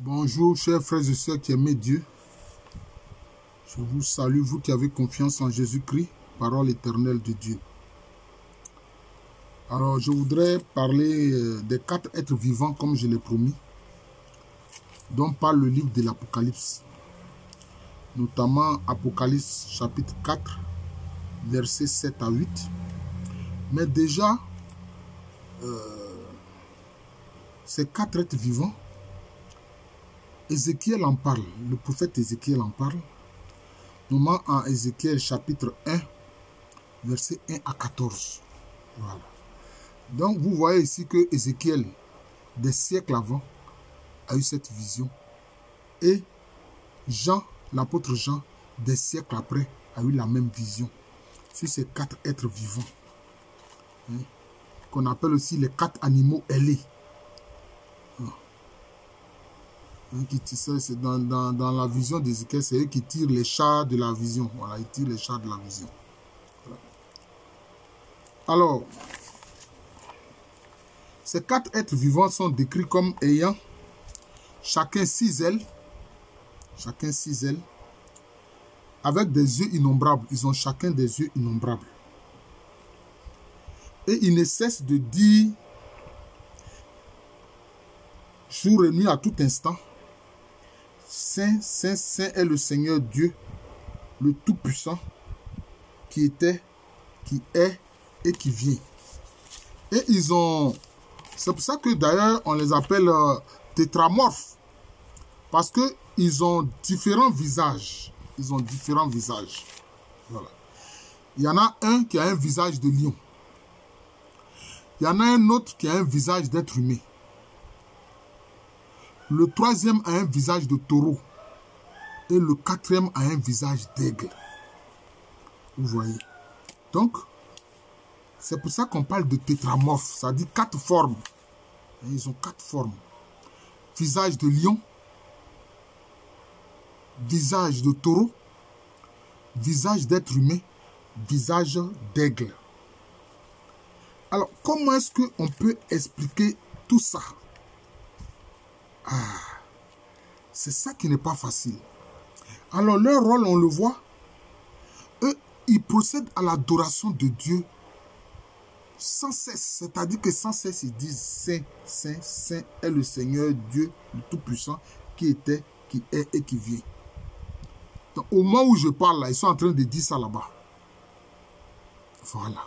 Bonjour, chers frères et sœurs qui aiment Dieu. Je vous salue, vous qui avez confiance en Jésus-Christ, parole éternelle de Dieu. Alors, je voudrais parler des 4 êtres vivants, comme je l'ai promis, dont parle le livre de l'Apocalypse. Notamment Apocalypse chapitre 4, versets 7 à 8. Mais déjà, ces 4 êtres vivants, Ézéchiel en parle, le prophète Ézéchiel en parle, notamment en Ézéchiel chapitre 1, versets 1 à 14. Voilà. Donc vous voyez ici que Ézéchiel, des siècles avant, a eu cette vision. Et Jean, l'apôtre Jean, des siècles après, a eu la même vision sur ces 4 êtres vivants. Qu'on appelle aussi les 4 animaux ailés. C'est dans la vision d'Ézéchiel, c'est eux qui tirent les chars de la vision. Voilà, ils tirent les chars de la vision. Voilà. Alors, ces 4 êtres vivants sont décrits comme ayant chacun 6 ailes. Chacun 6 ailes. Avec des yeux innombrables. Ils ont chacun des yeux innombrables. Et ils ne cessent de dire jour et nuit à tout instant: Saint, Saint, Saint est le Seigneur Dieu, le Tout-Puissant, qui était, qui est et qui vient. Et ils ont... C'est pour ça que d'ailleurs on les appelle tétramorphes. Parce qu'ils ont différents visages. Ils ont différents visages. Voilà. Il y en a un qui a un visage de lion. Il y en a un autre qui a un visage d'être humain. Le troisième a un visage de taureau. Et le quatrième a un visage d'aigle. Vous voyez. Donc, c'est pour ça qu'on parle de tétramorphes. Ça dit 4 formes. Et ils ont 4 formes. Visage de lion. Visage de taureau. Visage d'être humain. Visage d'aigle. Alors, comment est-ce qu'on peut expliquer tout ça? C'est ça qui n'est pas facile. Alors, leur rôle, on le voit, eux, ils procèdent à l'adoration de Dieu sans cesse. C'est-à-dire que sans cesse, ils disent Saint, Saint, Saint est le Seigneur Dieu, le Tout-Puissant, qui était, qui est et qui vient. Donc, au moment où je parle, là, ils sont en train de dire ça là-bas. Voilà.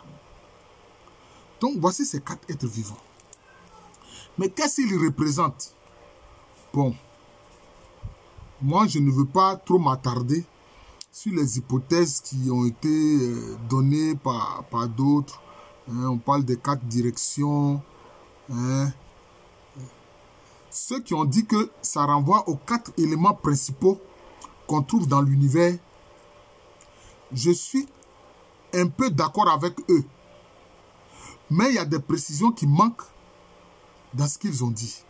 Donc, voici ces 4 êtres vivants. Mais qu'est-ce qu'ils représentent? Bon, moi, je ne veux pas trop m'attarder sur les hypothèses qui ont été données par d'autres. On parle des 4 directions. Ceux qui ont dit que ça renvoie aux 4 éléments principaux qu'on trouve dans l'univers, je suis un peu d'accord avec eux. Mais il y a des précisions qui manquent dans ce qu'ils ont dit.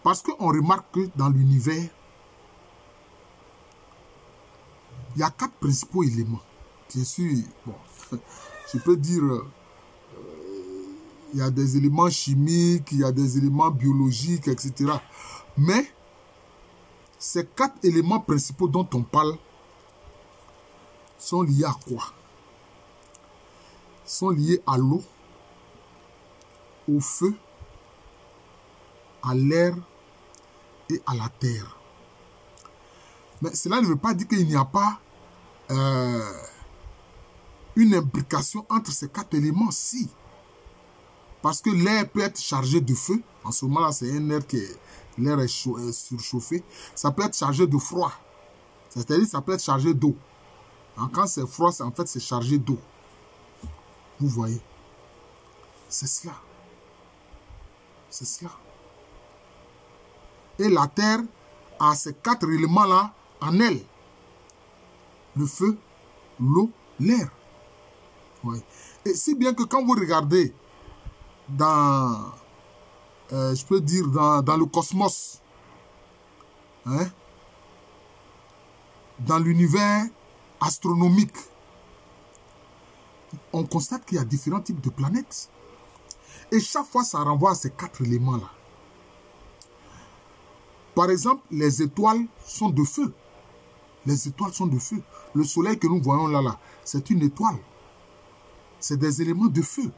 Parce qu'on remarque que dans l'univers, il y a 4 principaux éléments. Bien sûr, bon, je peux dire, il y a des éléments chimiques, il y a des éléments biologiques, etc. Mais ces 4 éléments principaux dont on parle sont liés à quoi? Sont liés à l'eau, au feu, à l'air et à la terre. Mais cela ne veut pas dire qu'il n'y a pas une imbrication entre ces 4 éléments. Si. Parce que l'air peut être chargé de feu. En ce moment-là, c'est un air qui est... L'air est surchauffé. Ça peut être chargé de froid. C'est-à-dire ça peut être chargé d'eau. Quand c'est froid, en fait, c'est chargé d'eau. Vous voyez. C'est cela. C'est cela. Et la terre a ces 4 éléments-là en elle. Le feu, l'eau, l'air. Ouais. Et si bien que quand vous regardez dans, je peux dire, dans le cosmos, dans l'univers astronomique, on constate qu'il y a différents types de planètes. Et chaque fois, ça renvoie à ces 4 éléments-là. Par exemple, les étoiles sont de feu. Les étoiles sont de feu. Le soleil que nous voyons là, c'est une étoile. C'est des éléments de feu.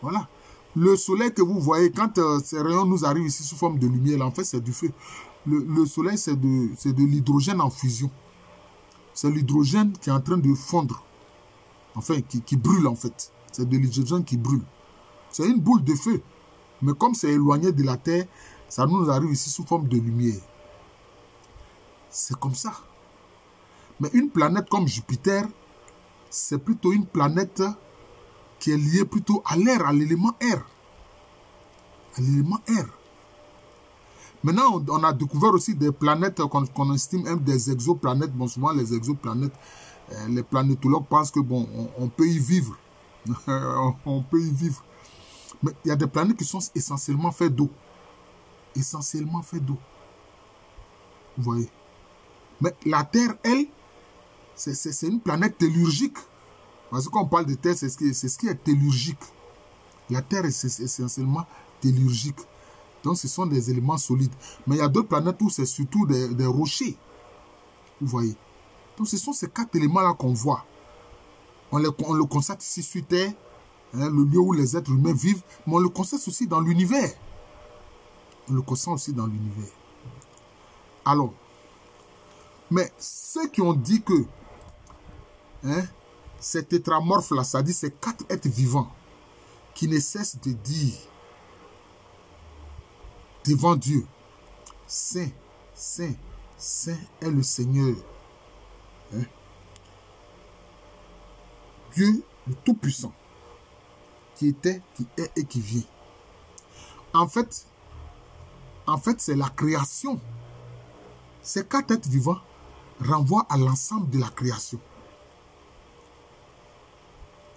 Voilà. Le soleil que vous voyez, quand ces rayons nous arrivent ici sous forme de lumière, là, en fait, c'est du feu. Le soleil, c'est de l'hydrogène en fusion. C'est l'hydrogène qui est en train de fondre. Enfin, qui brûle, en fait. C'est de l'hydrogène qui brûle. C'est une boule de feu. Mais comme c'est éloigné de la Terre, ça nous arrive ici sous forme de lumière. C'est comme ça. Mais une planète comme Jupiter, c'est plutôt une planète qui est liée plutôt à l'air, à l'élément air. À l'élément air. Maintenant, on a découvert aussi des planètes qu'on estime être des exoplanètes. Bon, souvent, les exoplanètes, les planétologues pensent que, bon, on peut y vivre. On peut y vivre. Mais il y a des planètes qui sont essentiellement faites d'eau. Essentiellement faites d'eau. Vous voyez. Mais la Terre, elle, c'est une planète tellurgique. Parce qu'on parle de Terre, c'est ce qui est tellurgique. La Terre est essentiellement tellurgique. Donc, ce sont des éléments solides. Mais il y a d'autres planètes où c'est surtout des rochers. Vous voyez. Donc, ce sont ces 4 éléments-là qu'on voit. On le constate ici sur Terre, hein, le lieu où les êtres humains vivent, mais on le constate aussi dans l'univers. On le constate aussi dans l'univers. Alors, mais ceux qui ont dit que hein, ces tétramorphes-là, ça dit ces 4 êtres vivants qui ne cessent de dire devant Dieu, Saint, Saint, Saint est le Seigneur. Hein? Dieu le Tout-Puissant, qui était, qui est et qui vient. En fait, c'est la création. Ces 4 êtres vivants renvoient à l'ensemble de la création.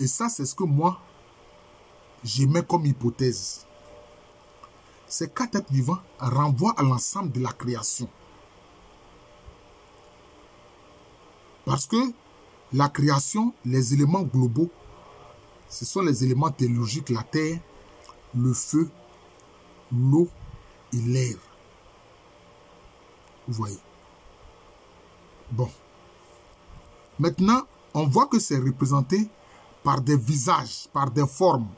Et ça, c'est ce que moi, j'émets comme hypothèse. Ces 4 êtres vivants renvoient à l'ensemble de la création. Parce que la création, les éléments globaux, ce sont les éléments telluriques, la terre, le feu, l'eau et l'air. Vous voyez. Bon. Maintenant, on voit que c'est représenté par des visages, par des formes.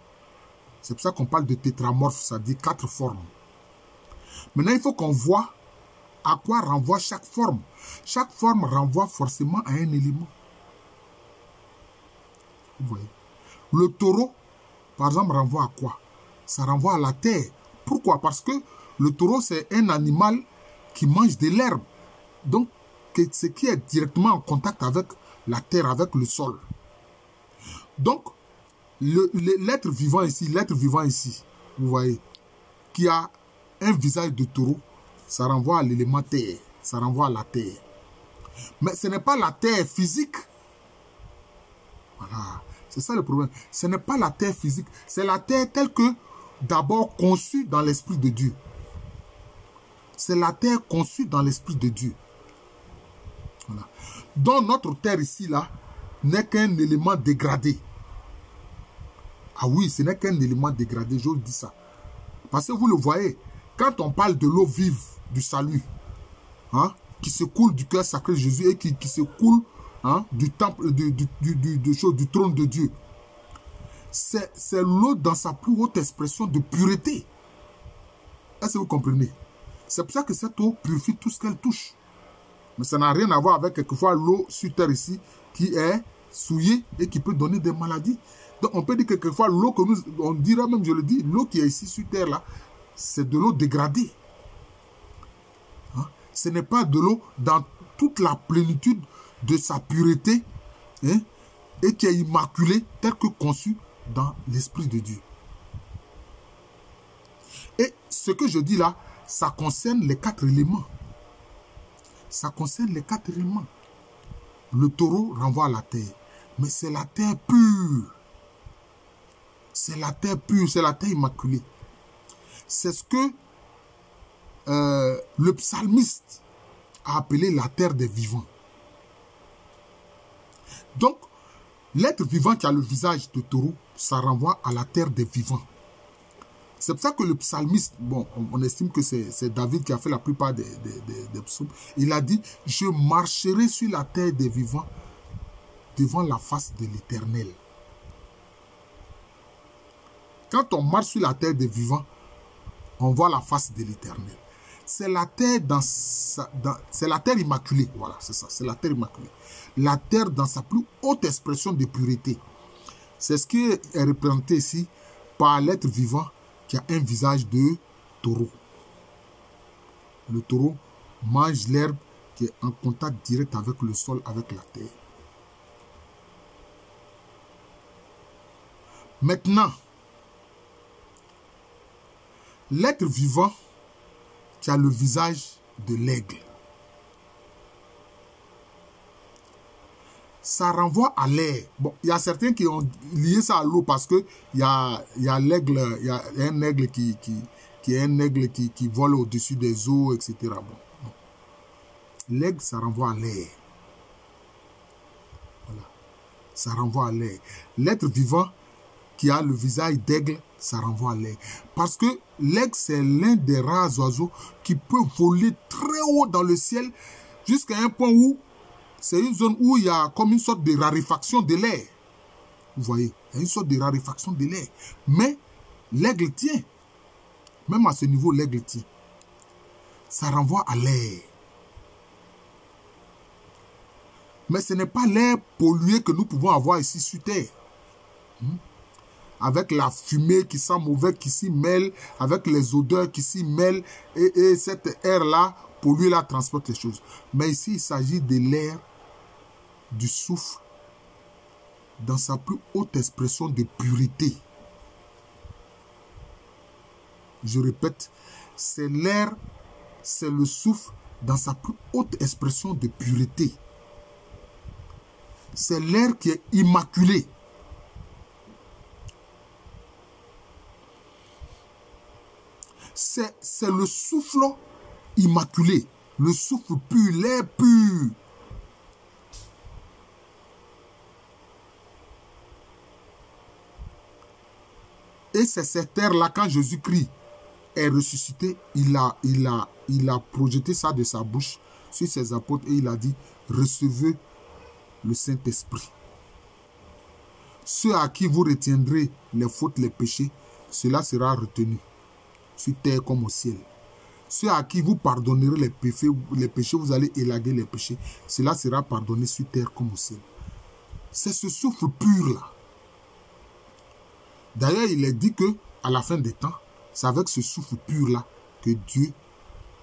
C'est pour ça qu'on parle de tétramorphe, ça dit 4 formes. Maintenant, il faut qu'on voit à quoi renvoie chaque forme. Chaque forme renvoie forcément à un élément. Vous voyez. Le taureau, par exemple, renvoie à quoi? Ça renvoie à la terre. Pourquoi? Parce que le taureau, c'est un animal qui mange de l'herbe. Donc, ce qui est directement en contact avec la terre, avec le sol. Donc, l'être vivant ici, vous voyez, qui a un visage de taureau, ça renvoie à l'élément terre, ça renvoie à la terre. Mais ce n'est pas la terre physique. Voilà, c'est ça le problème. Ce n'est pas la terre physique, c'est la terre telle que d'abord conçue dans l'esprit de Dieu. C'est la terre conçue dans l'esprit de Dieu. Voilà. Donc notre terre ici, là, n'est qu'un élément dégradé. Ah oui, ce n'est qu'un élément dégradé, je vous dis ça. Parce que vous le voyez, quand on parle de l'eau vive du salut, hein, qui se coule du cœur sacré de Jésus et qui se coule hein, du temple, du trône de Dieu, c'est l'eau dans sa plus haute expression de pureté. Est-ce que vous comprenez? C'est pour ça que cette eau purifie tout ce qu'elle touche. Mais ça n'a rien à voir avec quelquefois l'eau sur terre ici qui est souillée et qui peut donner des maladies. Donc on peut dire que quelquefois l'eau que nous, on dira même, je le dis, l'eau qui est ici sur terre là, c'est de l'eau dégradée. Hein? Ce n'est pas de l'eau dans toute la plénitude de sa pureté hein, et qui est immaculée telle que conçue dans l'Esprit de Dieu. Et ce que je dis là, ça concerne les 4 éléments. Ça concerne les 4 éléments. Le taureau renvoie à la terre. Mais c'est la terre pure. C'est la terre pure, c'est la terre immaculée. C'est ce que le psalmiste a appelé la terre des vivants. Donc, l'être vivant qui a le visage de taureau, ça renvoie à la terre des vivants. C'est pour ça que le psalmiste, bon, on estime que c'est David qui a fait la plupart des psaumes. Il a dit, je marcherai sur la terre des vivants devant la face de l'Éternel. Quand on marche sur la terre des vivants, on voit la face de l'Éternel. C'est la terre c'est la terre immaculée. Voilà, c'est ça, c'est la terre immaculée. La terre dans sa plus haute expression de pureté. C'est ce qui est représenté ici par l'être vivant qui a un visage de taureau. Le taureau mange l'herbe qui est en contact direct avec le sol, avec la terre. Maintenant, l'être vivant qui a le visage de l'aigle. Ça renvoie à l'air. Bon, il y a certains qui ont lié ça à l'eau parce que il y a l'aigle, il y a un aigle qui est un aigle qui vole au-dessus des eaux, etc. Bon. L'aigle, ça renvoie à l'air. Voilà. Ça renvoie à l'air. L'être vivant qui a le visage d'aigle, ça renvoie à l'air. Parce que l'aigle, c'est l'un des rares oiseaux qui peut voler très haut dans le ciel jusqu'à un point où c'est une zone où il y a comme une sorte de raréfaction de l'air. Vous voyez, il y a une sorte de raréfaction de l'air. Mais l'aigle tient. Même à ce niveau, l'aigle tient. Ça renvoie à l'air. Mais ce n'est pas l'air pollué que nous pouvons avoir ici sur Terre. Avec la fumée qui sent mauvais, qui s'y mêle, avec les odeurs qui s'y mêlent, et cet air-là, pollué-là, transporte les choses. Mais ici, il s'agit de l'air du souffle dans sa plus haute expression de pureté. Je répète, c'est l'air, c'est le souffle dans sa plus haute expression de pureté. C'est l'air qui est immaculé. C'est le souffle immaculé, le souffle pur, l'air pur. Et c'est cet air-là, quand Jésus-Christ est ressuscité, il a projeté ça de sa bouche sur ses apôtres et il a dit, recevez le Saint-Esprit. Ceux à qui vous retiendrez les fautes, les péchés, cela sera retenu, sur terre comme au ciel. Ceux à qui vous pardonnerez les péchés, vous allez élaguer les péchés, cela sera pardonné sur terre comme au ciel. C'est ce souffle pur-là. D'ailleurs, il est dit que à la fin des temps, c'est avec ce souffle pur-là que Dieu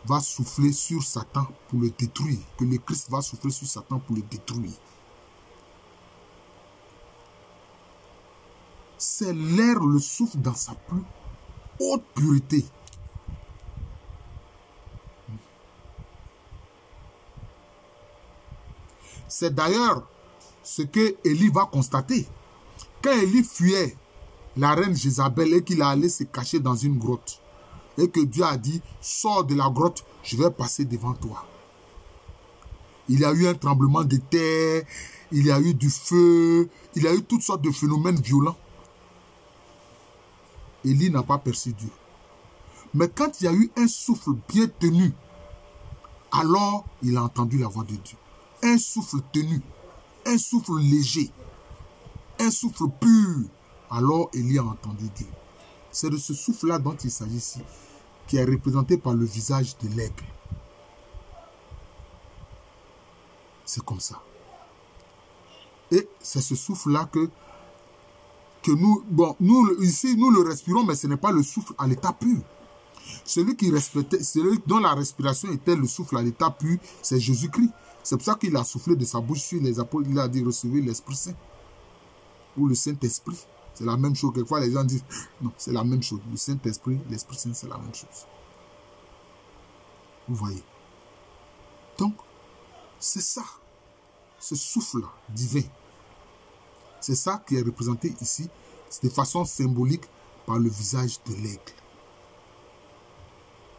va souffler sur Satan pour le détruire, que le Christ va souffler sur Satan pour le détruire. C'est l'air, le souffle dans sa plus haute pureté. C'est d'ailleurs ce que Élie va constater. Quand Élie fuyait la reine Jézabel et qu'il allait se cacher dans une grotte, et que Dieu a dit, sors de la grotte, je vais passer devant toi. Il y a eu un tremblement de terre, il y a eu du feu, il y a eu toutes sortes de phénomènes violents. Élie n'a pas perçu Dieu. Mais quand il y a eu un souffle bien tenu, alors il a entendu la voix de Dieu. Un souffle tenu, un souffle léger, un souffle pur. Alors Élie a entendu Dieu. C'est de ce souffle-là dont il s'agit ici, qui est représenté par le visage de l'aigle. C'est comme ça. Et c'est ce souffle-là que nous, bon, ici, nous le respirons, mais ce n'est pas le souffle à l'état pur. Celui dont la respiration était le souffle à l'état pur, c'est Jésus-Christ. C'est pour ça qu'il a soufflé de sa bouche sur les apôtres, il a dit recevez l'Esprit Saint. Ou le Saint-Esprit. C'est la même chose. Quelquefois, les gens disent, non, c'est la même chose. Le Saint-Esprit, l'Esprit Saint, c'est la même chose. Vous voyez. Donc, c'est ça. Ce souffle divin. C'est ça qui est représenté ici, de façon symbolique, par le visage de l'aigle.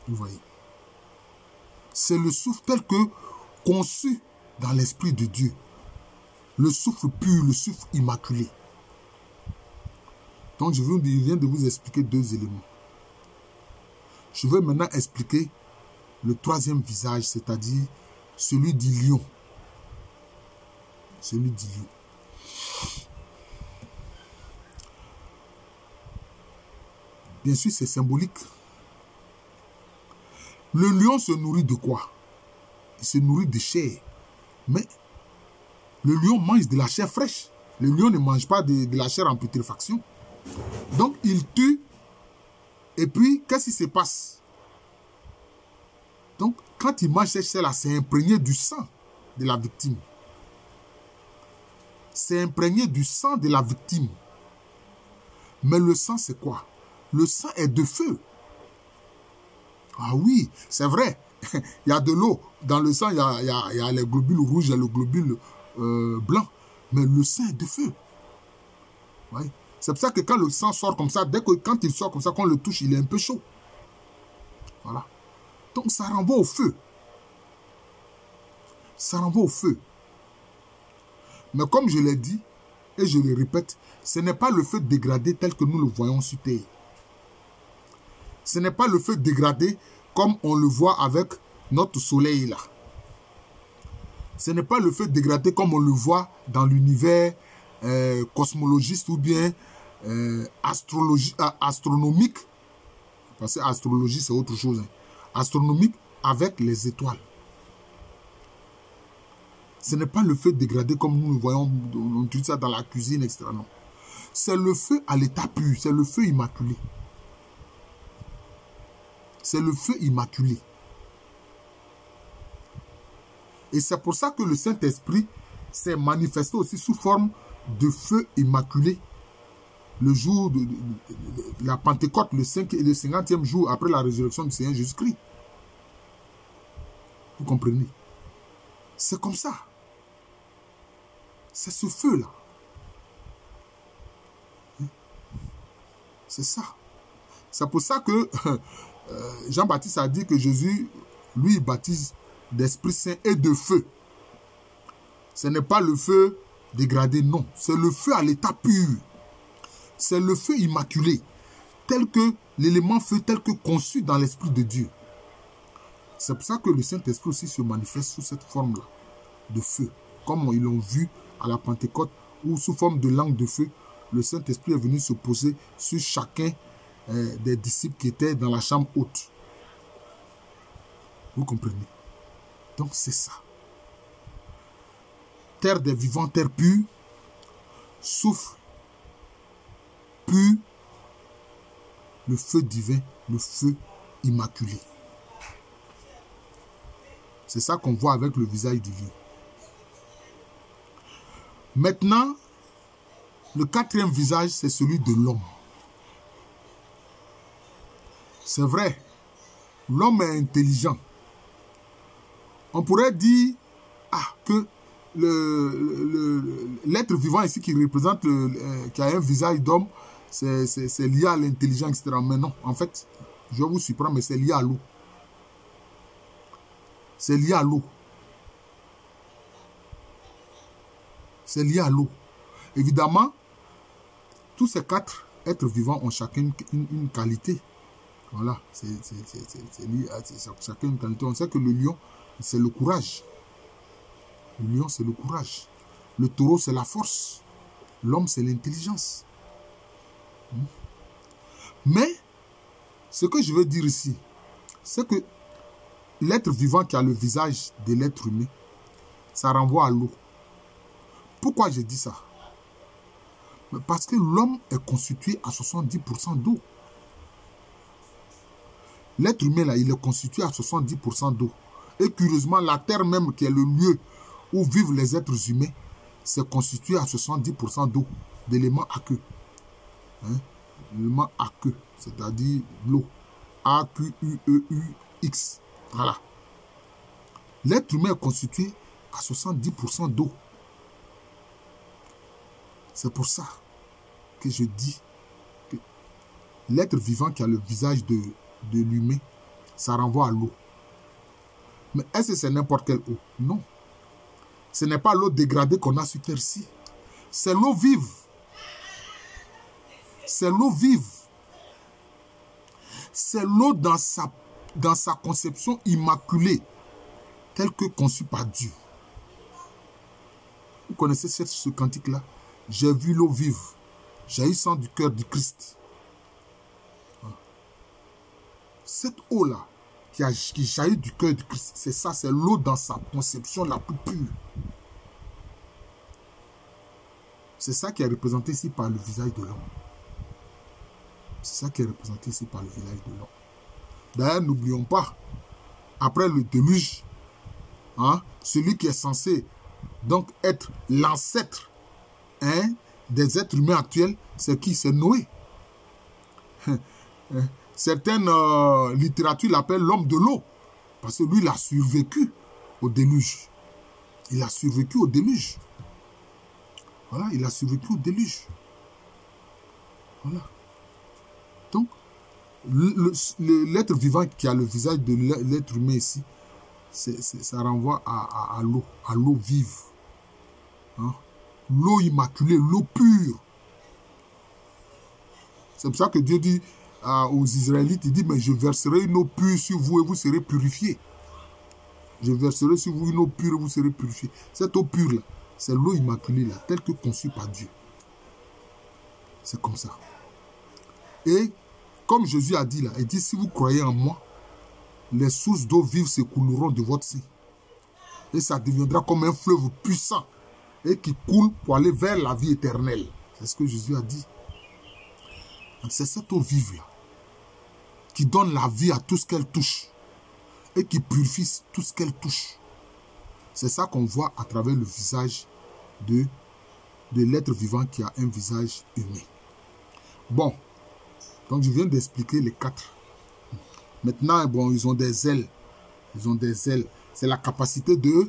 Vous voyez. C'est le souffle tel que conçu dans l'Esprit de Dieu. Le souffle pur, le souffle immaculé. Donc, je viens de vous expliquer deux éléments. Je veux maintenant expliquer le troisième visage, c'est-à-dire celui du lion. Celui du lion. Bien sûr, c'est symbolique. Le lion se nourrit de quoi? Il se nourrit de chair. Mais le lion mange de la chair fraîche. Le lion ne mange pas de la chair en putréfaction. Donc, il tue. Et puis, qu'est-ce qui se passe? Donc, quand il mange cette chair-là, c'est imprégné du sang de la victime. C'est imprégné du sang de la victime. Mais le sang, c'est quoi? Le sang est de feu. Ah oui, c'est vrai. Il y a de l'eau. Dans le sang, il y a les globules rouges et le globule blanc. Mais le sang est de feu. Ouais. C'est pour ça que quand le sang sort comme ça, quand il sort comme ça, quand on le touche, il est un peu chaud. Voilà. Donc ça renvoie au feu. Ça renvoie au feu. Mais comme je l'ai dit, et je le répète, ce n'est pas le feu dégradé tel que nous le voyons sur terre. Ce n'est pas le feu dégradé comme on le voit avec notre soleil là. Ce n'est pas le feu dégradé comme on le voit dans l'univers cosmologiste ou bien astronomique. Parce que astrologie c'est autre chose. Hein. Astronomique avec les étoiles. Ce n'est pas le feu dégradé comme nous le voyons, on utilise ça dans la cuisine, etc. Non. C'est le feu à l'état pur, c'est le feu immaculé. C'est le feu immaculé. Et c'est pour ça que le Saint-Esprit s'est manifesté aussi sous forme de feu immaculé le jour de la Pentecôte, le 50e jour après la résurrection du Seigneur Jésus-Christ. Vous comprenez? C'est comme ça. C'est ce feu-là. C'est ça. C'est pour ça que Jean-Baptiste a dit que Jésus, lui, baptise d'Esprit Saint et de feu. Ce n'est pas le feu dégradé, non. C'est le feu à l'état pur. C'est le feu immaculé, tel que l'élément feu, tel que conçu dans l'Esprit de Dieu. C'est pour ça que le Saint-Esprit aussi se manifeste sous cette forme-là de feu. Comme ils l'ont vu à la Pentecôte, où sous forme de langue de feu, le Saint-Esprit est venu se poser sur chacun des disciples qui étaient dans la chambre haute. Vous comprenez? Donc c'est ça. Terre des vivants, terre pure, souffle pur, le feu divin, le feu immaculé. C'est ça qu'on voit avec le visage du lion. Maintenant, le quatrième visage, c'est celui de l'homme. C'est vrai, l'homme est intelligent. On pourrait dire que l'être vivant ici qui représente, qui a un visage d'homme, c'est lié à l'intelligence, etc. Mais non, en fait, je vais vous surprendre, mais c'est lié à l'eau. C'est lié à l'eau. C'est lié à l'eau. Évidemment, tous ces quatre êtres vivants ont chacun une qualité. Voilà, c'est lié à chacun une qualité. On sait que le lion, c'est le courage. Le lion, c'est le courage. Le taureau, c'est la force. L'homme, c'est l'intelligence. Mais, ce que je veux dire ici, c'est que l'être vivant qui a le visage de l'être humain, ça renvoie à l'eau. Pourquoi je dis ça? Parce que l'homme est constitué à 70% d'eau. L'être humain, là, il est constitué à 70% d'eau. Et curieusement, la terre même, qui est le lieu où vivent les êtres humains, c'est constitué à 70% d'eau, d'éléments aqueux. Hein? L'élément aqueux, c'est-à-dire l'eau. A-Q-U-E-U-X. Voilà. L'être humain est constitué à 70% d'eau. C'est pour ça que je dis que l'être vivant qui a le visage de l'humain, ça renvoie à l'eau. Mais est-ce que c'est n'importe quelle eau? Non. Ce n'est pas l'eau dégradée qu'on a sur Terre-ci. C'est l'eau vive. C'est l'eau vive. C'est l'eau dans sa conception immaculée, telle que conçue par Dieu. Vous connaissez ce cantique-là? J'ai vu l'eau vive, jaillissant du cœur du Christ. Cette eau-là, qui jaillit du cœur du Christ, c'est ça, c'est l'eau dans sa conception la plus pure. C'est ça qui est représenté ici par le visage de l'homme. C'est ça qui est représenté ici par le visage de l'homme. D'ailleurs, n'oublions pas, après le déluge, celui qui est censé donc être l'ancêtre des êtres humains actuels, c'est qui? C'est Noé. Certaines littératures l'appellent l'homme de l'eau, parce que lui, il a survécu au déluge. Il a survécu au déluge. Voilà, il a survécu au déluge. Voilà. Donc, l'être vivant qui a le visage de l'être humain ici, ça renvoie à l'eau vive. L'eau immaculée, l'eau pure. C'est pour ça que Dieu dit aux Israélites, il dit, mais je verserai une eau pure sur vous et vous serez purifiés. Je verserai sur vous une eau pure et vous serez purifiés. Cette eau pure-là, c'est l'eau immaculée, là, telle que conçue par Dieu. C'est comme ça. Et comme Jésus a dit là, il dit, si vous croyez en moi, les sources d'eau vive s'écouleront de votre sein. Et ça deviendra comme un fleuve puissant et qui coule pour aller vers la vie éternelle. C'est ce que Jésus a dit. C'est cette eau vive-là qui donne la vie à tout ce qu'elle touche et qui purifie tout ce qu'elle touche. C'est ça qu'on voit à travers le visage de l'être vivant qui a un visage humain. Bon, donc je viens d'expliquer les 4. Maintenant, bon, ils ont des ailes. Ils ont des ailes. C'est la capacité de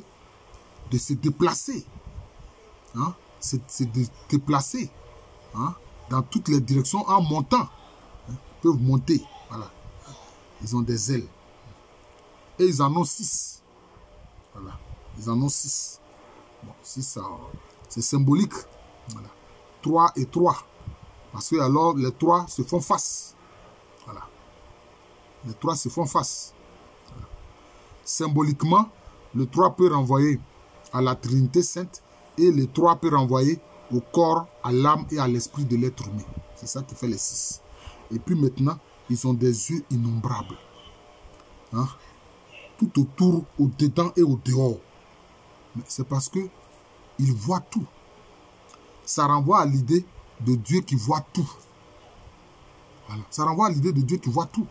se déplacer. Se déplacer dans toutes les directions en montant. Ils peuvent monter. Voilà. Ils ont des ailes. Et ils en ont 6. Voilà. Ils en ont 6. Bon, 6, c'est symbolique. Voilà. 3 et 3. Parce que alors, les 3 se font face. Voilà. Les 3 se font face. Voilà. Symboliquement, le 3 peut renvoyer à la Trinité Sainte et le 3 peut renvoyer au corps, à l'âme et à l'esprit de l'être humain. C'est ça qui fait les 6. Et puis maintenant, ils ont des yeux innombrables. Tout autour, au-dedans et au-dehors. C'est parce que ils voient tout. Ça renvoie à l'idée de Dieu qui voit tout. Voilà. Ça renvoie à l'idée de Dieu qui voit tout.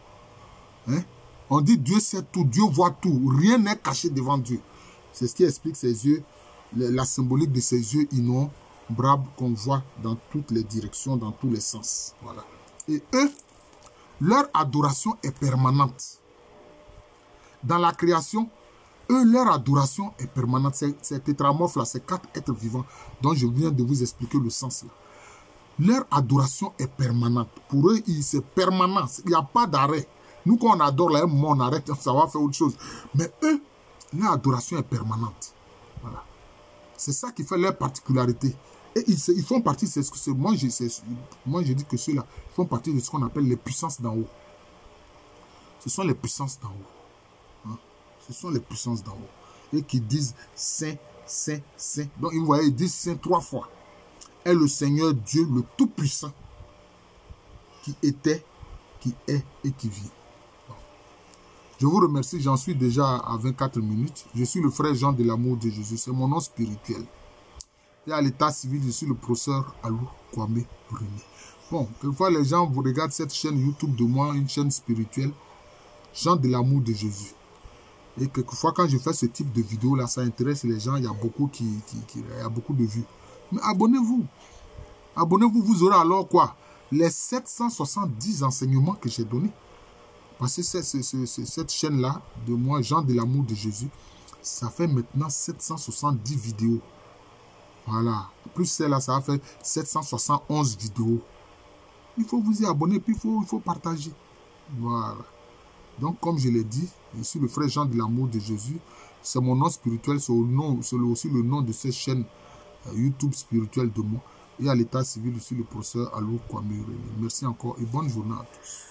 On dit Dieu sait tout, Dieu voit tout. Rien n'est caché devant Dieu. C'est ce qui explique ces yeux, la symbolique de ces yeux innombrables qu'on voit dans toutes les directions, dans tous les sens. Voilà. Et eux, leur adoration est permanente. Dans la création, eux, leur adoration est permanente. Ces tétramorphes-là, ces 4 êtres vivants dont je viens de vous expliquer le sens là. Leur adoration est permanente. Pour eux, c'est permanent. Il n'y a pas d'arrêt. Nous, quand on adore, là, un moment, on arrête, ça va faire autre chose. Mais eux, leur adoration est permanente. Voilà. C'est ça qui fait leur particularité. Et ils font partie, moi je dis que ceux-là font partie de ce qu'on appelle les puissances d'en haut. Ce sont les puissances d'en haut. Ce sont les puissances d'en haut. Et qui disent Saint, Saint, Saint. Donc, vous voyez, ils disent Saint 3 fois. Est le Seigneur Dieu, le Tout-Puissant, qui était, qui est et qui vit. Bon. Je vous remercie, j'en suis déjà à 24 minutes. Je suis le frère Jean de l'amour de Jésus, c'est mon nom spirituel. Et à l'état civil, je suis le professeur Alou Kwame René. Bon, quelquefois les gens vous regardent cette chaîne YouTube de moi, une chaîne spirituelle, Jean de l'amour de Jésus. Et quelquefois, quand je fais ce type de vidéo là, ça intéresse les gens, il y a beaucoup il y a beaucoup de vues. Mais abonnez-vous. Abonnez-vous, vous aurez alors quoi? Les 770 enseignements que j'ai donnés. Parce que cette chaîne-là, de moi, Jean de l'amour de Jésus, ça fait maintenant 770 vidéos. Voilà. Plus celle-là, ça va faire 771 vidéos. Il faut vous y abonner, puis il faut partager. Voilà. Donc, comme je l'ai dit, je suis le frère Jean de l'amour de Jésus. C'est mon nom spirituel, c'est aussi le nom de cette chaîne YouTube spirituelle de moi. Et à l'état civil, je suis le professeur Alou Kwame René. Merci encore et bonne journée à tous.